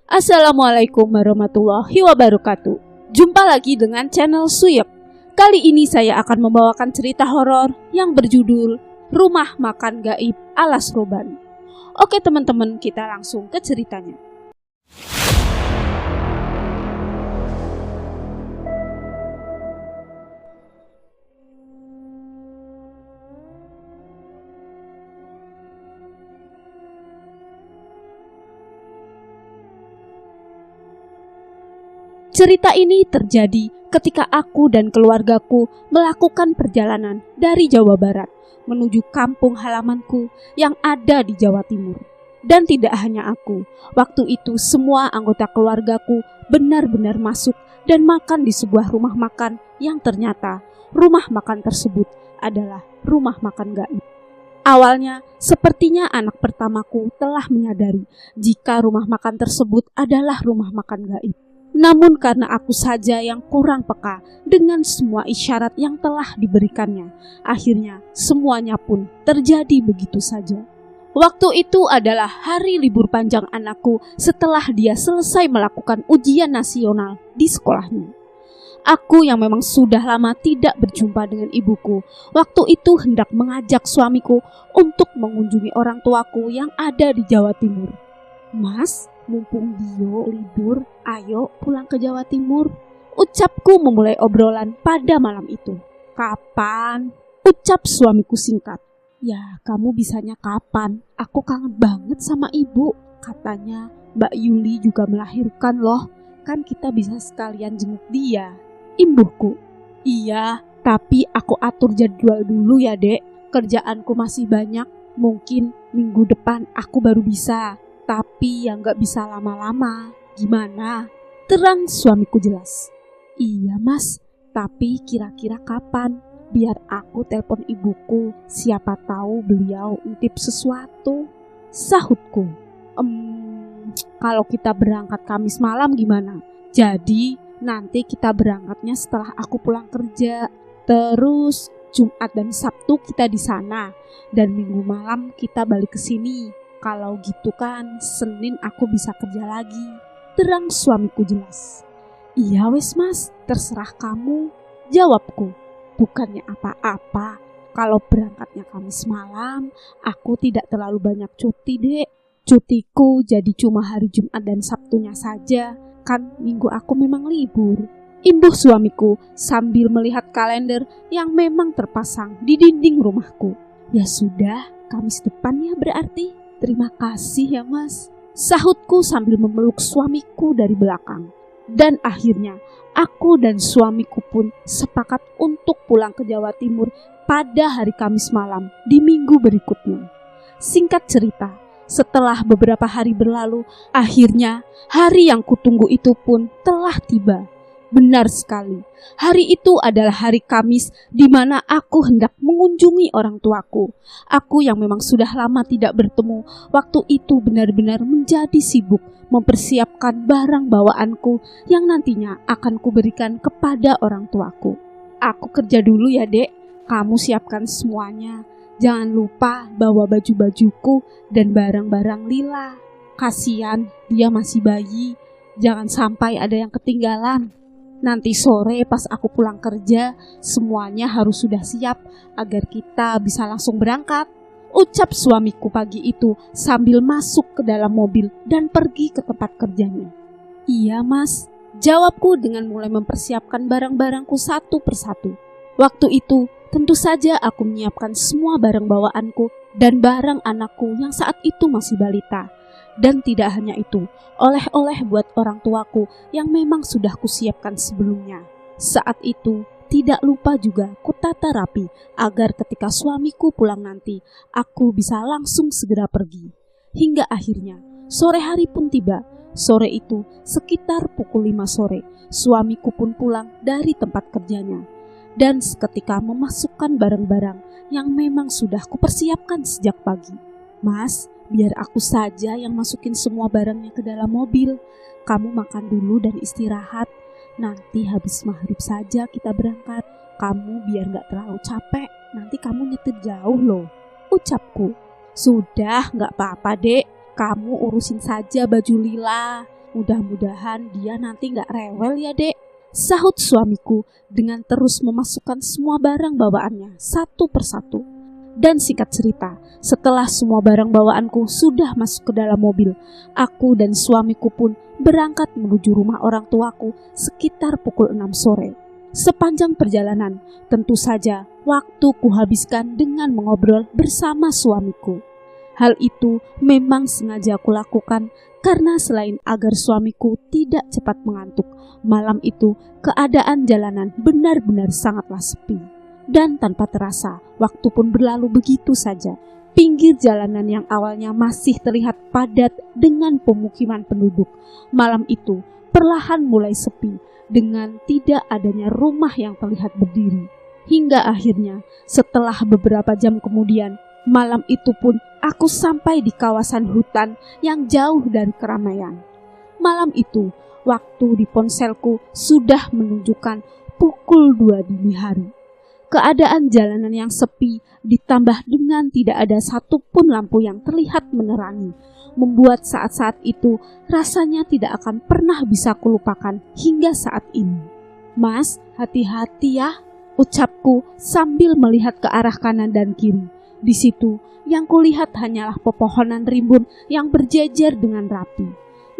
Assalamualaikum warahmatullahi wabarakatuh. Jumpa lagi dengan channel Suyep. Kali ini saya akan membawakan cerita horor yang berjudul Rumah Makan Gaib Alas Roban. Oke teman-teman, kita langsung ke ceritanya. Cerita ini terjadi ketika aku dan keluargaku melakukan perjalanan dari Jawa Barat menuju kampung halamanku yang ada di Jawa Timur. Dan tidak hanya aku, waktu itu semua anggota keluargaku benar-benar masuk dan makan di sebuah rumah makan yang ternyata rumah makan tersebut adalah rumah makan gaib. Awalnya, sepertinya anak pertamaku telah menyadari jika rumah makan tersebut adalah rumah makan gaib. Namun karena aku saja yang kurang peka dengan semua isyarat yang telah diberikannya, akhirnya semuanya pun terjadi begitu saja. Waktu itu adalah hari libur panjang anakku setelah dia selesai melakukan ujian nasional di sekolahnya. Aku yang memang sudah lama tidak berjumpa dengan ibuku, waktu itu hendak mengajak suamiku untuk mengunjungi orang tuaku yang ada di Jawa Timur. "Mas, mumpung Dio libur, ayo pulang ke Jawa Timur," ucapku memulai obrolan pada malam itu. "Kapan?" ucap suamiku singkat. "Ya, kamu bisanya kapan? Aku kangen banget sama ibu. Katanya Mbak Yuli juga melahirkan loh. Kan kita bisa sekalian jenguk dia," imbuhku. "Iya, tapi aku atur jadwal dulu ya dek. Kerjaanku masih banyak. Mungkin minggu depan aku baru bisa. Tapi yang gak bisa lama-lama. Gimana?" terang suamiku jelas. "Iya mas, tapi kira-kira kapan? Biar aku telepon ibuku, siapa tahu beliau nitip sesuatu," sahutku. Kalau kita berangkat Kamis malam gimana? Jadi nanti kita berangkatnya setelah aku pulang kerja. Terus Jumat dan Sabtu kita di sana, dan Minggu malam kita balik ke sini. Kalau gitu kan Senin aku bisa kerja lagi," terang suamiku jelas. "Iya wes mas, terserah kamu," jawabku. "Bukannya apa-apa, kalau berangkatnya Kamis malam, aku tidak terlalu banyak cuti dek. Cutiku jadi cuma hari Jumat dan Sabtunya saja, kan minggu aku memang libur," imbuh suamiku sambil melihat kalender yang memang terpasang di dinding rumahku. "Ya sudah, Kamis depan ya berarti. Terima kasih ya mas," sahutku sambil memeluk suamiku dari belakang. Dan akhirnya aku dan suamiku pun sepakat untuk pulang ke Jawa Timur pada hari Kamis malam di minggu berikutnya. Singkat cerita, setelah beberapa hari berlalu, akhirnya hari yang kutunggu itu pun telah tiba. Benar sekali, hari itu adalah hari Kamis di mana aku hendak mengunjungi orang tuaku. Aku yang memang sudah lama tidak bertemu, waktu itu benar-benar menjadi sibuk mempersiapkan barang bawaanku yang nantinya akan kuberikan kepada orang tuaku. "Aku kerja dulu ya dek, kamu siapkan semuanya. Jangan lupa bawa baju-bajuku dan barang-barang Lila. Kasian, dia masih bayi. Jangan sampai ada yang ketinggalan. Nanti sore pas aku pulang kerja, semuanya harus sudah siap agar kita bisa langsung berangkat," ucap suamiku pagi itu sambil masuk ke dalam mobil dan pergi ke tempat kerjanya. "Iya mas," jawabku dengan mulai mempersiapkan barang-barangku satu persatu. Waktu itu tentu saja aku menyiapkan semua barang bawaanku dan barang anakku yang saat itu masih balita. Dan tidak hanya itu, oleh-oleh buat orang tuaku yang memang sudah kusiapkan sebelumnya. Saat itu tidak lupa juga kutata rapi agar ketika suamiku pulang nanti, aku bisa langsung segera pergi. Hingga akhirnya sore hari pun tiba. Sore itu sekitar pukul 5 sore, suamiku pun pulang dari tempat kerjanya. Dan seketika memasukkan barang-barang yang memang sudah kupersiapkan sejak pagi. "Mas, biar aku saja yang masukin semua barangnya ke dalam mobil. Kamu makan dulu dan istirahat. Nanti habis maghrib saja kita berangkat. Kamu biar gak terlalu capek. Nanti kamu nyetir jauh loh," ucapku. "Sudah, gak apa-apa dek. Kamu urusin saja baju Lila. Mudah-mudahan dia nanti gak rewel ya dek, sahut suamiku dengan terus memasukkan semua barang bawaannya satu persatu. Dan singkat cerita, setelah semua barang bawaanku sudah masuk ke dalam mobil, aku dan suamiku pun berangkat menuju rumah orang tuaku sekitar pukul 6 sore. Sepanjang perjalanan, tentu saja waktu kuhabiskan dengan mengobrol bersama suamiku. Hal itu memang sengaja aku lakukan karena selain agar suamiku tidak cepat mengantuk, malam itu keadaan jalanan benar-benar sangatlah sepi. Dan tanpa terasa, waktu pun berlalu begitu saja. Pinggir jalanan yang awalnya masih terlihat padat dengan pemukiman penduduk, malam itu perlahan mulai sepi dengan tidak adanya rumah yang terlihat berdiri. Hingga akhirnya setelah beberapa jam kemudian, malam itu pun aku sampai di kawasan hutan yang jauh dari keramaian. Malam itu, waktu di ponselku sudah menunjukkan pukul 2 dini hari. Keadaan jalanan yang sepi ditambah dengan tidak ada satupun lampu yang terlihat menerangi, membuat saat-saat itu rasanya tidak akan pernah bisa kulupakan hingga saat ini. "Mas, hati-hati ya," ucapku sambil melihat ke arah kanan dan kiri. Di situ yang kulihat hanyalah pepohonan rimbun yang berjejer dengan rapi.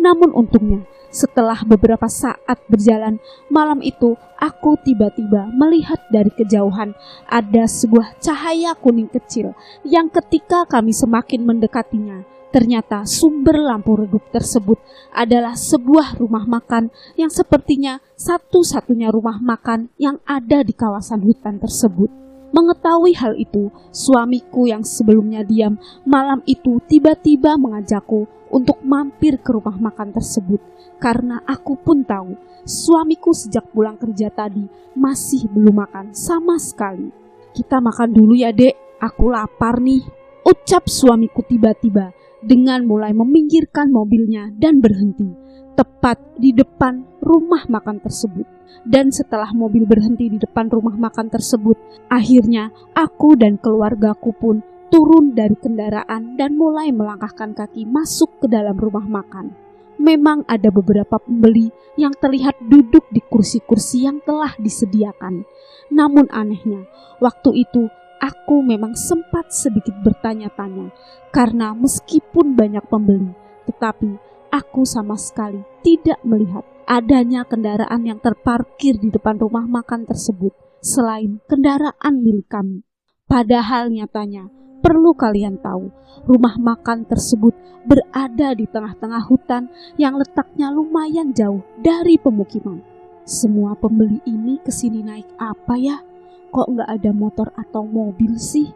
Namun untungnya, setelah beberapa saat berjalan, malam itu aku tiba-tiba melihat dari kejauhan ada sebuah cahaya kuning kecil yang ketika kami semakin mendekatinya, ternyata sumber lampu redup tersebut adalah sebuah rumah makan yang sepertinya satu-satunya rumah makan yang ada di kawasan hutan tersebut. Mengetahui hal itu, suamiku yang sebelumnya diam malam itu tiba-tiba mengajakku untuk mampir ke rumah makan tersebut. Karena aku pun tahu suamiku sejak pulang kerja tadi masih belum makan sama sekali. "Kita makan dulu ya dek, aku lapar nih," ucap suamiku tiba-tiba dengan mulai meminggirkan mobilnya dan berhenti tepat di depan rumah makan tersebut. Dan setelah mobil berhenti di depan rumah makan tersebut, akhirnya aku dan keluargaku pun turun dari kendaraan dan mulai melangkahkan kaki masuk ke dalam rumah makan. Memang ada beberapa pembeli yang terlihat duduk di kursi-kursi yang telah disediakan. Namun anehnya, waktu itu aku memang sempat sedikit bertanya-tanya karena meskipun banyak pembeli, tetapi aku sama sekali tidak melihat adanya kendaraan yang terparkir di depan rumah makan tersebut selain kendaraan milik kami. Padahal nyatanya, perlu kalian tahu, rumah makan tersebut berada di tengah-tengah hutan yang letaknya lumayan jauh dari pemukiman. Semua pembeli ini kesini naik apa ya? Kok nggak ada motor atau mobil sih?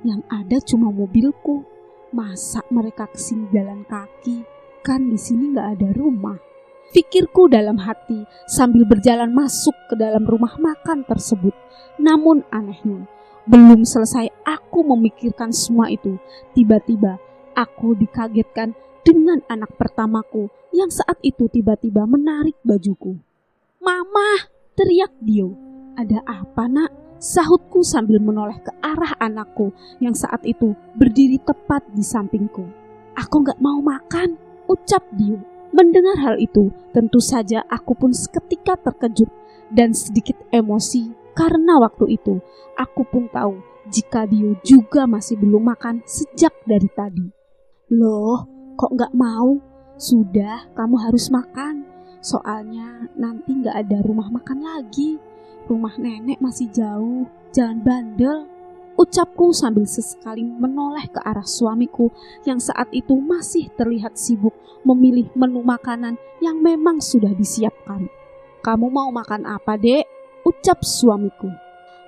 Yang ada cuma mobilku. Masa mereka kesini jalan kaki? Kan di sini nggak ada rumah. Pikirku dalam hati sambil berjalan masuk ke dalam rumah makan tersebut. Namun anehnya, belum selesai aku memikirkan semua itu, tiba-tiba aku dikagetkan dengan anak pertamaku yang saat itu tiba-tiba menarik bajuku. "Mama!" teriak Dio. "Ada apa nak?" sahutku sambil menoleh ke arah anakku yang saat itu berdiri tepat di sampingku. "Aku gak mau makan," ucap Dio. Mendengar hal itu, tentu saja aku pun seketika terkejut dan sedikit emosi karena waktu itu aku pun tahu jika Dio juga masih belum makan sejak dari tadi. "Loh, kok gak mau? Sudah, kamu harus makan. Soalnya nanti gak ada rumah makan lagi. Rumah nenek masih jauh, jangan bandel," ucapku sambil sesekali menoleh ke arah suamiku yang saat itu masih terlihat sibuk memilih menu makanan yang memang sudah disiapkan. "Kamu mau makan apa dek?" ucap suamiku.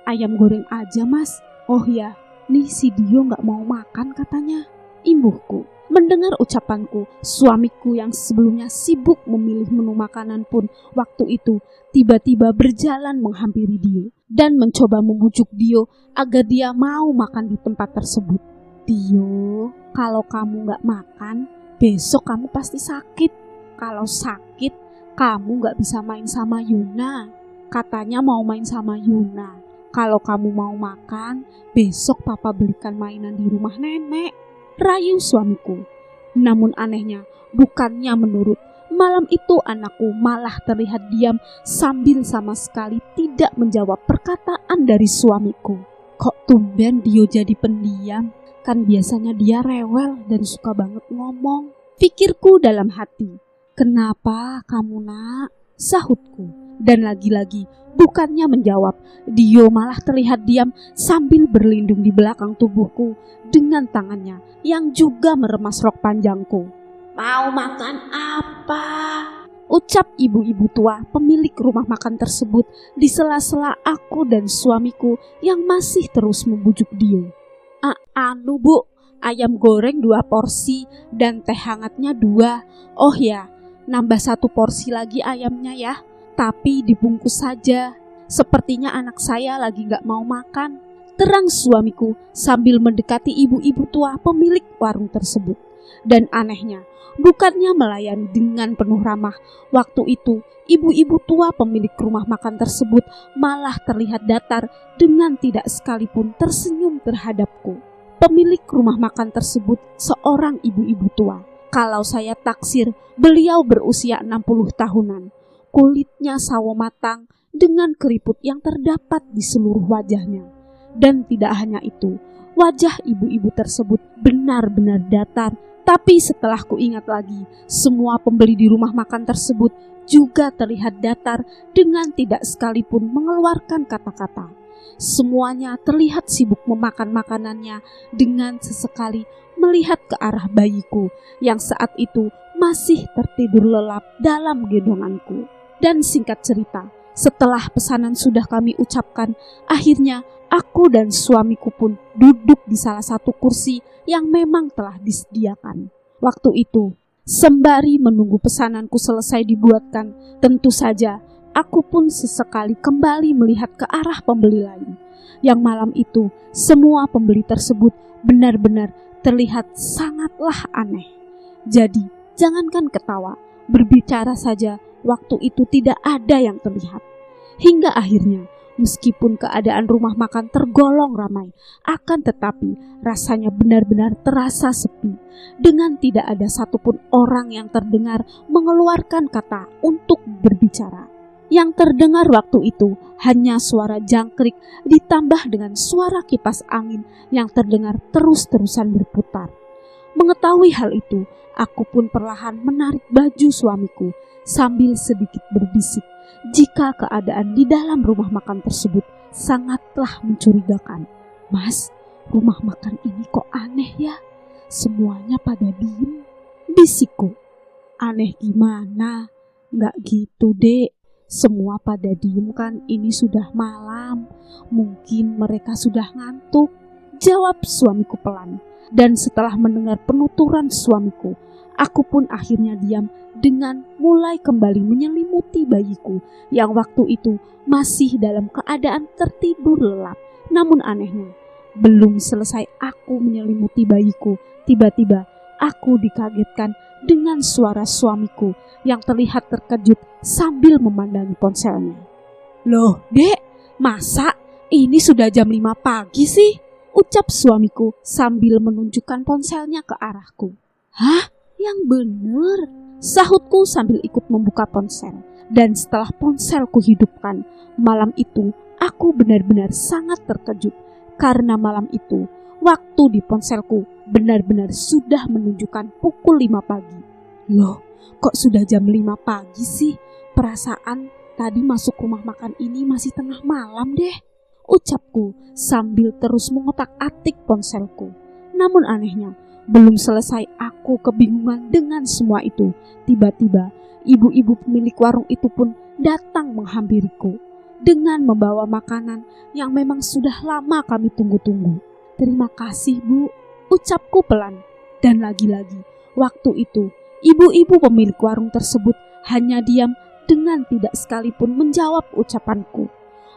"Ayam goreng aja mas." "Oh ya, nih si Dio gak mau makan katanya," imbuhku. Mendengar ucapanku, suamiku yang sebelumnya sibuk memilih menu makanan pun waktu itu tiba-tiba berjalan menghampiri Dio dan mencoba membujuk Dio agar dia mau makan di tempat tersebut. "Dio, kalau kamu gak makan, besok kamu pasti sakit. Kalau sakit, kamu gak bisa main sama Yuna. Katanya mau main sama Yuna. Kalau kamu mau makan, besok papa belikan mainan di rumah nenek," rayu suamiku. Namun anehnya, bukannya menurut, Malam itu anakku malah terlihat diam sambil sama sekali tidak menjawab perkataan dari suamiku. Kok tumben Dio jadi pendiam? Kan biasanya dia rewel dan suka banget ngomong. Pikirku dalam hati. Kenapa kamu nak? Sahutku. Dan lagi-lagi bukannya menjawab, Dio malah terlihat diam sambil berlindung di belakang tubuhku dengan tangannya yang juga meremas rok panjangku. Mau makan apa? Ucap ibu-ibu tua pemilik rumah makan tersebut di sela-sela aku dan suamiku yang masih terus membujuk Dio. Anu bu, ayam goreng 2 porsi dan teh hangatnya 2. Oh ya, nambah 1 porsi lagi ayamnya ya. Tapi dibungkus saja. Sepertinya anak saya lagi gak mau makan. Terang suamiku sambil mendekati ibu-ibu tua pemilik warung tersebut. Dan anehnya, bukannya melayani dengan penuh ramah, waktu itu ibu-ibu tua pemilik rumah makan tersebut malah terlihat datar dengan tidak sekalipun tersenyum terhadapku. Pemilik rumah makan tersebut seorang ibu-ibu tua. Kalau saya taksir, beliau berusia 60 tahunan. Kulitnya sawo matang dengan keriput yang terdapat di seluruh wajahnya. Dan tidak hanya itu, wajah ibu-ibu tersebut benar-benar datar. Tapi setelah kuingat lagi, semua pembeli di rumah makan tersebut juga terlihat datar dengan tidak sekalipun mengeluarkan kata-kata. Semuanya terlihat sibuk memakan makanannya dengan sesekali melihat ke arah bayiku yang saat itu masih tertidur lelap dalam gendonganku. Dan singkat cerita, setelah pesanan sudah kami ucapkan, akhirnya aku dan suamiku pun duduk di salah satu kursi yang memang telah disediakan. Waktu itu, sembari menunggu pesananku selesai dibuatkan, tentu saja aku pun sesekali kembali melihat ke arah pembeli lain. Yang malam itu, semua pembeli tersebut benar-benar terlihat sangatlah aneh. Jadi, jangankan ketawa, berbicara saja waktu itu tidak ada yang terlihat. Hingga akhirnya, meskipun keadaan rumah makan tergolong ramai, akan tetapi rasanya benar-benar terasa sepi. Dengan tidak ada satupun orang yang terdengar mengeluarkan kata untuk berbicara. Yang terdengar waktu itu hanya suara jangkrik ditambah dengan suara kipas angin yang terdengar terus-terusan berputar. Mengetahui hal itu, aku pun perlahan menarik baju suamiku sambil sedikit berbisik. Jika keadaan di dalam rumah makan tersebut sangatlah mencurigakan. Mas, rumah makan ini kok aneh ya? Semuanya pada diem. Bisikku. Aneh gimana? Nggak gitu dek. Semua pada diem kan, ini sudah malam. Mungkin mereka sudah ngantuk. Jawab suamiku pelan. Dan setelah mendengar penuturan suamiku, aku pun akhirnya diam dengan mulai kembali menyelimuti bayiku yang waktu itu masih dalam keadaan tertidur lelap. Namun anehnya, belum selesai aku menyelimuti bayiku, tiba-tiba aku dikagetkan dengan suara suamiku yang terlihat terkejut sambil memandangi ponselnya. Loh dek, masa ini sudah jam 5 pagi sih? Ucap suamiku sambil menunjukkan ponselnya ke arahku. Hah? Yang bener? Sahutku sambil ikut membuka ponsel. Dan setelah ponselku hidupkan, malam itu aku benar-benar sangat terkejut. Karena malam itu, waktu di ponselku benar-benar sudah menunjukkan pukul 5 pagi. Loh, kok sudah jam 5 pagi sih? Perasaan tadi masuk rumah makan ini masih tengah malam deh. Ucapku sambil terus mengotak-atik ponselku. Namun anehnya, belum selesai aku kebingungan dengan semua itu, tiba-tiba ibu-ibu pemilik warung itu pun datang menghampiriku dengan membawa makanan yang memang sudah lama kami tunggu-tunggu. Terima kasih bu, ucapku pelan. Dan lagi-lagi, waktu itu ibu-ibu pemilik warung tersebut hanya diam dengan tidak sekalipun menjawab ucapanku.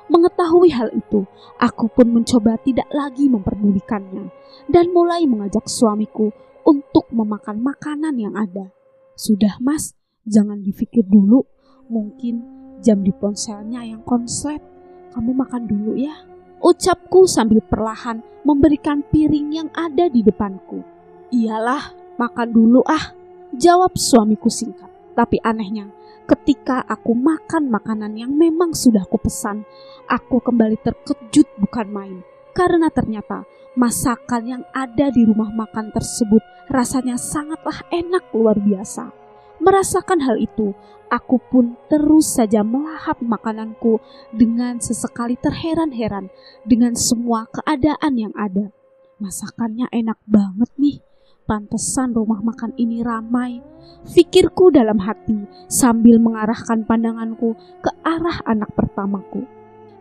Mengetahui hal itu, aku pun mencoba tidak lagi memperdulikannya dan mulai mengajak suamiku untuk memakan makanan yang ada. Sudah mas, jangan dipikir dulu, mungkin jam di ponselnya yang konslet. Kamu makan dulu ya, ucapku sambil perlahan memberikan piring yang ada di depanku. Iyalah, makan dulu ah, jawab suamiku singkat. Tapi anehnya, ketika aku makan makanan yang memang sudah kupesan, aku kembali terkejut bukan main. Karena ternyata masakan yang ada di rumah makan tersebut rasanya sangatlah enak luar biasa. Merasakan hal itu, aku pun terus saja melahap makananku dengan sesekali terheran-heran dengan semua keadaan yang ada. Masakannya enak banget nih. Pantesan rumah makan ini ramai, pikirku dalam hati sambil mengarahkan pandanganku ke arah anak pertamaku.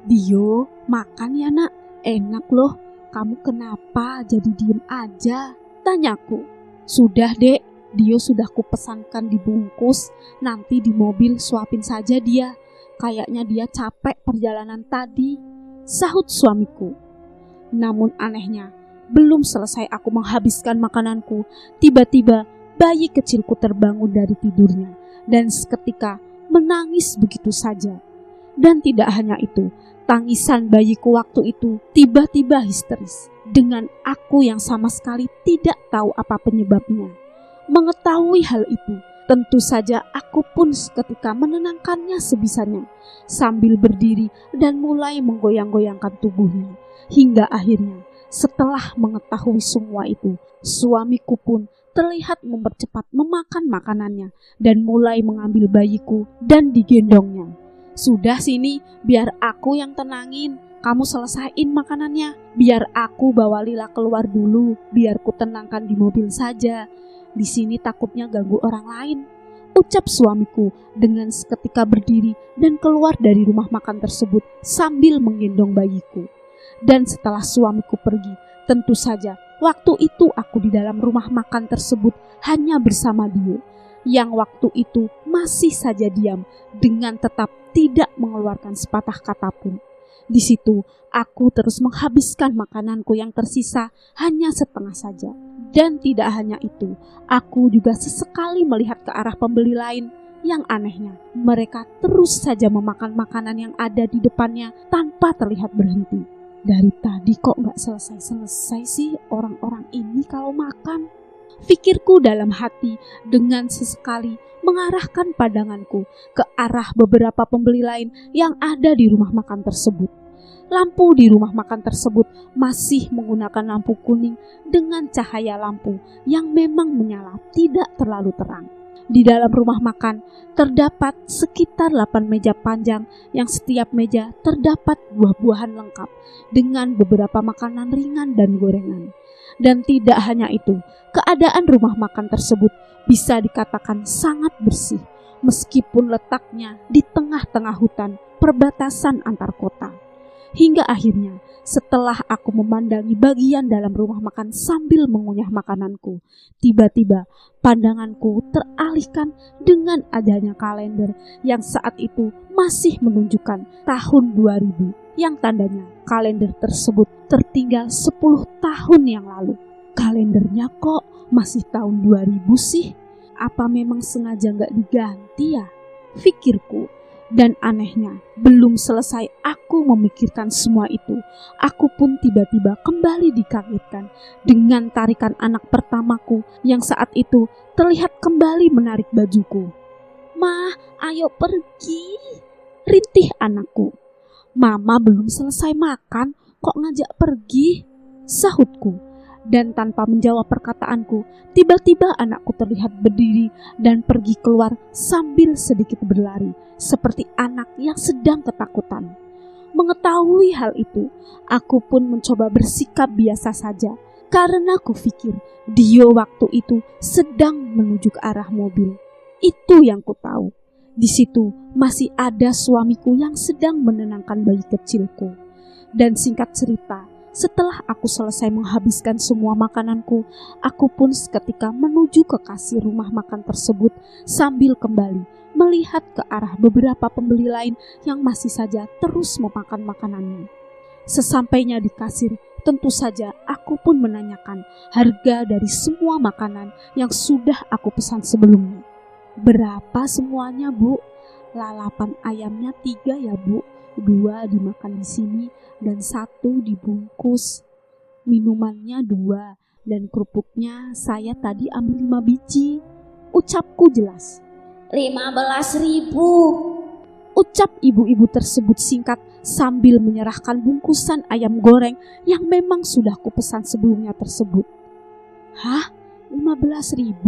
Dio, makan ya nak, enak loh. Kamu kenapa jadi diem aja? Tanyaku. Sudah dek, Dio sudah kupesankan dibungkus, nanti di mobil suapin saja dia. Kayaknya dia capek perjalanan tadi, sahut suamiku. Namun anehnya, belum selesai aku menghabiskan makananku, tiba-tiba bayi kecilku terbangun dari tidurnya dan seketika menangis begitu saja. Dan tidak hanya itu, tangisan bayiku waktu itu tiba-tiba histeris dengan aku yang sama sekali tidak tahu apa penyebabnya. Mengetahui hal itu, tentu saja aku pun seketika menenangkannya sebisanya sambil berdiri dan mulai menggoyang-goyangkan tubuhnya. Hingga akhirnya setelah mengetahui semua itu, suamiku pun terlihat mempercepat memakan makanannya dan mulai mengambil bayiku dan digendongnya. Sudah sini, biar aku yang tenangin. Kamu selesaiin makanannya. Biar aku bawa Lila keluar dulu, biar ku tenangkan di mobil saja. Di sini takutnya ganggu orang lain, ucap suamiku dengan seketika berdiri dan keluar dari rumah makan tersebut sambil menggendong bayiku. Dan setelah suamiku pergi, tentu saja waktu itu aku di dalam rumah makan tersebut hanya bersama Dio, yang waktu itu masih saja diam dengan tetap tidak mengeluarkan sepatah kata pun. Di situ aku terus menghabiskan makananku yang tersisa hanya setengah saja. Dan tidak hanya itu, aku juga sesekali melihat ke arah pembeli lain. Yang anehnya, mereka terus saja memakan makanan yang ada di depannya tanpa terlihat berhenti. Dari tadi kok gak selesai-selesai sih orang-orang ini kalau makan? Pikirku dalam hati dengan sesekali mengarahkan pandanganku ke arah beberapa pembeli lain yang ada di rumah makan tersebut. Lampu di rumah makan tersebut masih menggunakan lampu kuning dengan cahaya lampu yang memang menyala tidak terlalu terang. Di dalam rumah makan terdapat sekitar 8 meja panjang yang setiap meja terdapat buah-buahan lengkap dengan beberapa makanan ringan dan gorengan. Dan tidak hanya itu, keadaan rumah makan tersebut bisa dikatakan sangat bersih meskipun letaknya di tengah-tengah hutan perbatasan antar kota. Hingga akhirnya setelah aku memandangi bagian dalam rumah makan sambil mengunyah makananku, tiba-tiba pandanganku teralihkan dengan adanya kalender yang saat itu masih menunjukkan tahun 2000, yang tandanya kalender tersebut tertinggal 10 tahun yang lalu. Kalendernya kok masih tahun 2000 sih? Apa memang sengaja gak diganti ya? Pikirku. Dan anehnya, belum selesai aku memikirkan semua itu, aku pun tiba-tiba kembali dikagetkan dengan tarikan anak pertamaku yang saat itu terlihat kembali menarik bajuku. "Mah, ayo pergi," rintih anakku. "Mama belum selesai makan, kok ngajak pergi?" sahutku. Dan tanpa menjawab perkataanku, tiba-tiba anakku terlihat berdiri dan pergi keluar sambil sedikit berlari, seperti anak yang sedang ketakutan. Mengetahui hal itu, aku pun mencoba bersikap biasa saja, karena aku pikir Dio waktu itu sedang menuju ke arah mobil. Itu yang ku tahu. Di situ masih ada suamiku yang sedang menenangkan bayi kecilku. Dan singkat cerita, setelah aku selesai menghabiskan semua makananku, aku pun seketika menuju ke kasir rumah makan tersebut sambil kembali melihat ke arah beberapa pembeli lain yang masih saja terus memakan makanannya. Sesampainya di kasir, tentu saja aku pun menanyakan harga dari semua makanan yang sudah aku pesan sebelumnya. "Berapa semuanya, Bu?" "Lalapan ayamnya 3 ya, Bu. 2 dimakan di sini dan 1 dibungkus. Minumannya 2 dan kerupuknya saya tadi ambil 5 biji, ucapku jelas. 15.000. Ucap ibu-ibu tersebut singkat sambil menyerahkan bungkusan ayam goreng yang memang sudah kupesan sebelumnya tersebut. Hah? 15.000?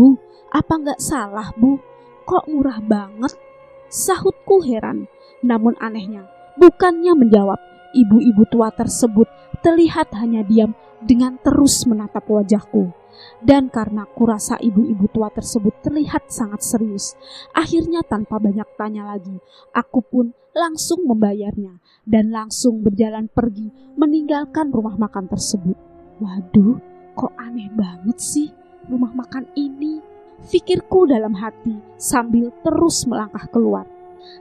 Apa nggak salah, Bu? Kok murah banget? Sahutku heran. Namun anehnya, bukannya menjawab, ibu-ibu tua tersebut terlihat hanya diam dengan terus menatap wajahku. Dan karena kurasa ibu-ibu tua tersebut terlihat sangat serius, akhirnya tanpa banyak tanya lagi, aku pun langsung membayarnya dan langsung berjalan pergi meninggalkan rumah makan tersebut. Waduh, kok aneh banget sih rumah makan ini, pikirku dalam hati sambil terus melangkah keluar.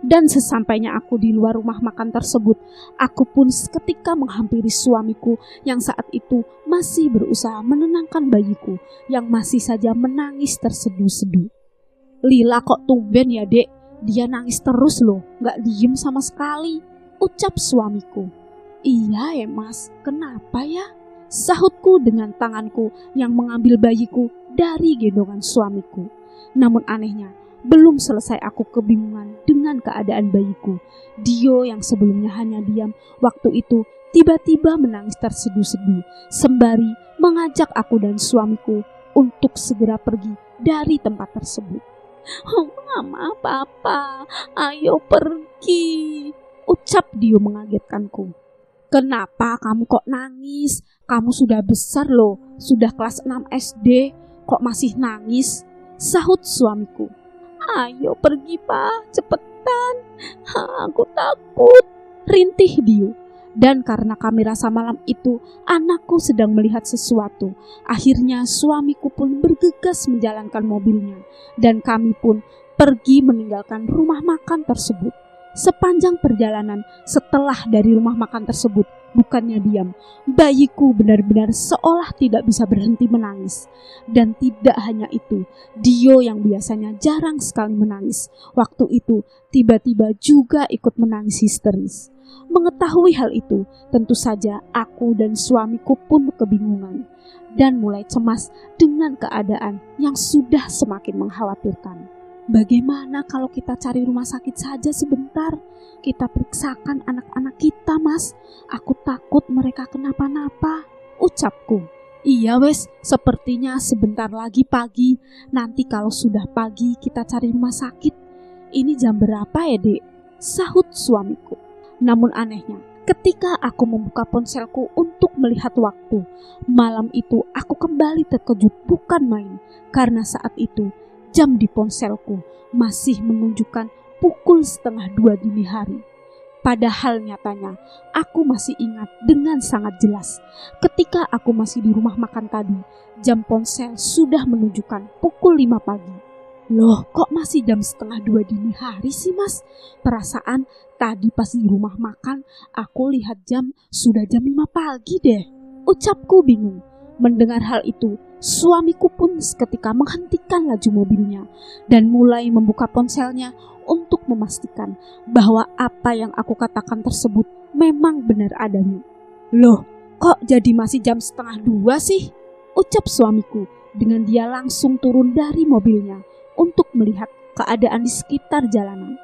Dan sesampainya aku di luar rumah makan tersebut, aku pun seketika menghampiri suamiku yang saat itu masih berusaha menenangkan bayiku yang masih saja menangis terseduh-seduh. Lila, kok tumben ya dek, dia nangis terus loh, gak diem sama sekali, ucap suamiku. Iya mas, kenapa ya? Sahutku dengan tanganku yang mengambil bayiku dari gendongan suamiku. Namun anehnya, belum selesai aku kebingungan dengan keadaan bayiku, Dio yang sebelumnya hanya diam waktu itu tiba-tiba menangis terseduh-seduh sembari mengajak aku dan suamiku untuk segera pergi dari tempat tersebut. Oh, Mama, Papa, ayo pergi, ucap Dio mengagetkanku. Kenapa kamu kok nangis? Kamu sudah besar loh, sudah kelas 6 SD, kok masih nangis? Sahut suamiku. Ayo pergi Pak, cepetan, aku takut, rintih Dio. Dan karena kami rasa malam itu anakku sedang melihat sesuatu, akhirnya suamiku pun bergegas menjalankan mobilnya dan kami pun pergi meninggalkan rumah makan tersebut. Sepanjang perjalanan setelah dari rumah makan tersebut, bukannya diam, bayiku benar-benar seolah tidak bisa berhenti menangis. Dan tidak hanya itu, Dio yang biasanya jarang sekali menangis, waktu itu tiba-tiba juga ikut menangis histeris. Mengetahui hal itu, tentu saja aku dan suamiku pun kebingungan dan mulai cemas dengan keadaan yang sudah semakin mengkhawatirkan. Bagaimana kalau kita cari rumah sakit saja sebentar? Kita periksakan anak-anak kita, Mas. Aku takut mereka kenapa-napa, ucapku. Iya wes, sepertinya sebentar lagi pagi. Nanti kalau sudah pagi kita cari rumah sakit. Ini jam berapa ya, Dek? Sahut suamiku. Namun anehnya, ketika aku membuka ponselku untuk melihat waktu, malam itu aku kembali terkejut bukan main. Karena saat itu jam di ponselku masih menunjukkan pukul 1:30 dini hari. Padahal nyatanya aku masih ingat dengan sangat jelas ketika aku masih di rumah makan tadi, jam ponsel sudah menunjukkan pukul 5 pagi. Loh, kok masih jam 1:30 dini hari sih Mas? Perasaan tadi pas di rumah makan aku lihat jam sudah jam 5 pagi deh, ucapku bingung. Mendengar hal itu, suamiku pun seketika menghentikan laju mobilnya dan mulai membuka ponselnya untuk memastikan bahwa apa yang aku katakan tersebut memang benar adanya. Loh, kok jadi masih jam 1:30 sih? Ucap suamiku dengan dia langsung turun dari mobilnya untuk melihat keadaan di sekitar jalanan.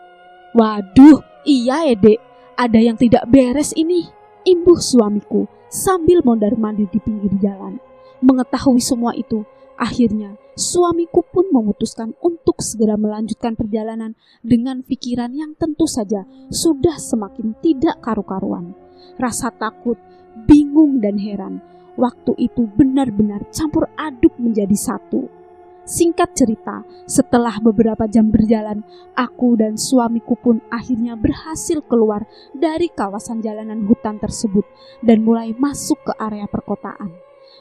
Waduh, iya ya dek, ada yang tidak beres ini, imbuh suamiku sambil mondar-mandir di pinggir jalan. Mengetahui semua itu, akhirnya suamiku pun memutuskan untuk segera melanjutkan perjalanan dengan pikiran yang tentu saja sudah semakin tidak karu-karuan. Rasa takut, bingung dan heran, waktu itu benar-benar campur aduk menjadi satu. Singkat cerita, setelah beberapa jam berjalan, aku dan suamiku pun akhirnya berhasil keluar dari kawasan jalanan hutan tersebut dan mulai masuk ke area perkotaan.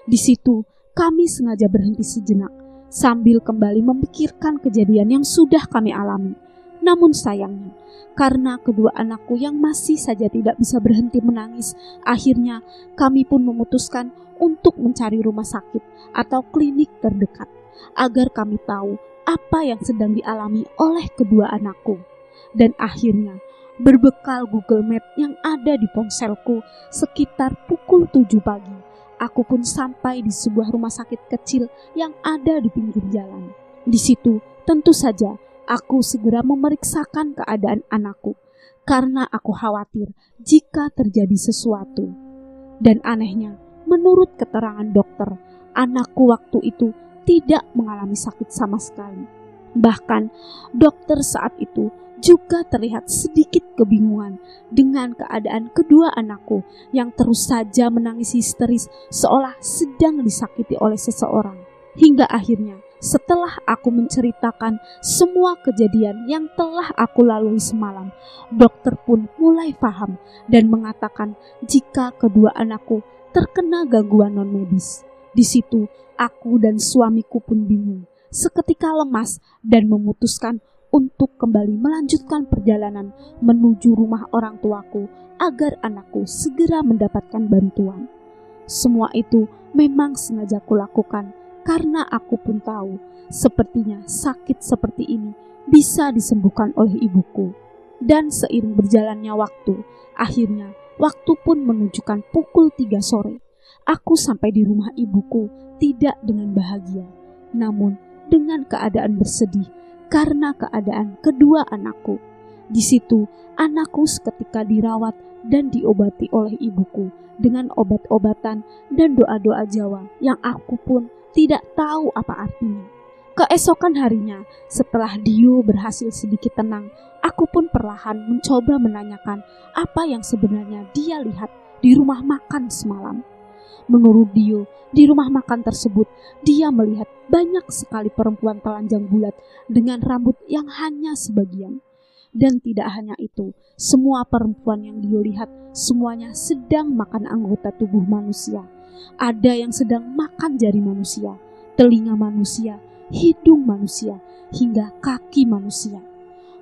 Di situ, kami sengaja berhenti sejenak sambil kembali memikirkan kejadian yang sudah kami alami. Namun sayangnya, karena kedua anakku yang masih saja tidak bisa berhenti menangis, akhirnya kami pun memutuskan untuk mencari rumah sakit atau klinik terdekat agar kami tahu apa yang sedang dialami oleh kedua anakku. Dan akhirnya, berbekal Google Map yang ada di ponselku sekitar pukul 7 pagi, aku pun sampai di sebuah rumah sakit kecil yang ada di pinggir jalan. Di situ tentu saja Aku segera memeriksakan keadaan anakku karena aku khawatir jika terjadi sesuatu. Dan anehnya, menurut keterangan dokter, anakku waktu itu tidak mengalami sakit sama sekali. Bahkan dokter saat itu juga terlihat sedikit kebingungan dengan keadaan kedua anakku yang terus saja menangis histeris seolah sedang disakiti oleh seseorang. Hingga akhirnya setelah aku menceritakan semua kejadian yang telah aku lalui semalam, dokter pun mulai paham dan mengatakan jika kedua anakku terkena gangguan non-medis. Di situ aku dan suamiku pun bingung, seketika lemas dan memutuskan untuk kembali melanjutkan perjalanan menuju rumah orang tuaku agar anakku segera mendapatkan bantuan. Semua itu memang sengaja kulakukan karena aku pun tahu sepertinya sakit seperti ini bisa disembuhkan oleh ibuku. Dan seiring berjalannya waktu, akhirnya waktu pun menunjukkan pukul 3 sore. Aku sampai di rumah ibuku tidak dengan bahagia, namun dengan keadaan bersedih karena keadaan kedua anakku. Di situ anakku seketika dirawat dan diobati oleh ibuku dengan obat-obatan dan doa-doa Jawa yang aku pun tidak tahu apa artinya. Keesokan harinya, setelah Dio berhasil sedikit tenang, aku pun perlahan mencoba menanyakan apa yang sebenarnya dia lihat di rumah makan semalam. Menurut Dio, di rumah makan tersebut, dia melihat banyak sekali perempuan telanjang bulat dengan rambut yang hanya sebagian. Dan tidak hanya itu, semua perempuan yang Dio lihat semuanya sedang makan anggota tubuh manusia. Ada yang sedang makan jari manusia, telinga manusia, hidung manusia, hingga kaki manusia.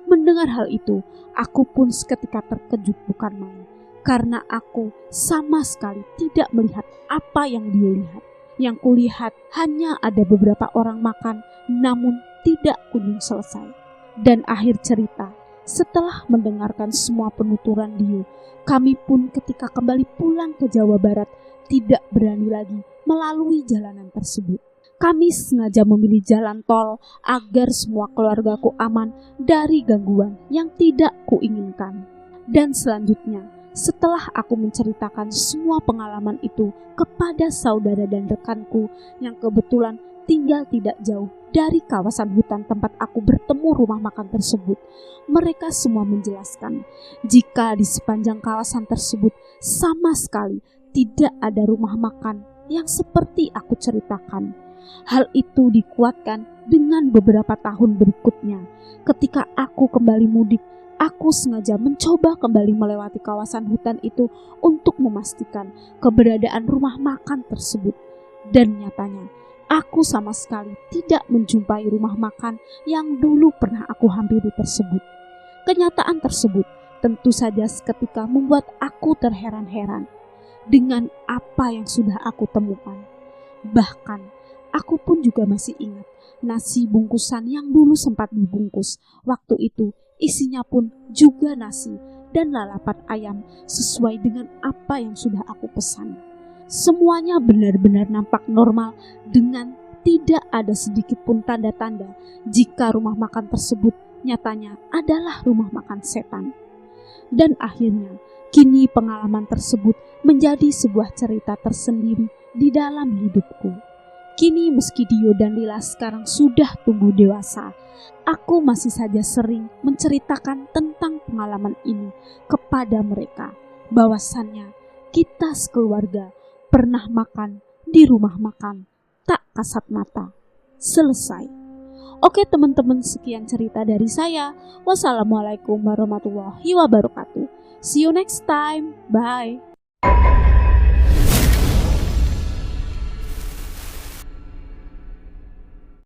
Mendengar hal itu, aku pun seketika terkejut bukan main. Karena aku sama sekali tidak melihat apa yang dia lihat. Yang kulihat hanya ada beberapa orang makan, namun tidak kunjung selesai. Dan akhir cerita, setelah mendengarkan semua penuturan Dio, kami pun ketika kembali pulang ke Jawa Barat tidak berani lagi melalui jalanan tersebut. Kami sengaja memilih jalan tol agar semua keluargaku aman dari gangguan yang tidak kuinginkan. Dan selanjutnya, setelah aku menceritakan semua pengalaman itu kepada saudara dan rekanku yang kebetulan tinggal tidak jauh dari kawasan hutan tempat aku bertemu rumah makan tersebut, mereka semua menjelaskan jika di sepanjang kawasan tersebut sama sekali tidak ada rumah makan yang seperti aku ceritakan. Hal itu dikuatkan dengan beberapa tahun berikutnya. Ketika aku kembali mudik, aku sengaja mencoba kembali melewati kawasan hutan itu untuk memastikan keberadaan rumah makan tersebut. Dan nyatanya, aku sama sekali tidak menjumpai rumah makan yang dulu pernah aku hampiri tersebut. Kenyataan tersebut tentu saja seketika membuat aku terheran-heran dengan apa yang sudah aku temukan. Bahkan, aku pun juga masih ingat nasi bungkusan yang dulu sempat dibungkus. Waktu itu isinya pun juga nasi dan lalapan ayam sesuai dengan apa yang sudah aku pesan. Semuanya benar-benar nampak normal dengan tidak ada sedikit pun tanda-tanda jika rumah makan tersebut nyatanya adalah rumah makan setan. Dan akhirnya, kini pengalaman tersebut menjadi sebuah cerita tersendiri di dalam hidupku. Kini meski Dio dan Lila sekarang sudah tumbuh dewasa, aku masih saja sering menceritakan tentang pengalaman ini kepada mereka. Bahwasannya kita sekeluarga pernah makan di rumah makan tak kasat mata. Selesai. Oke teman-teman, sekian cerita dari saya. Wassalamualaikum warahmatullahi wabarakatuh. See you next time. Bye.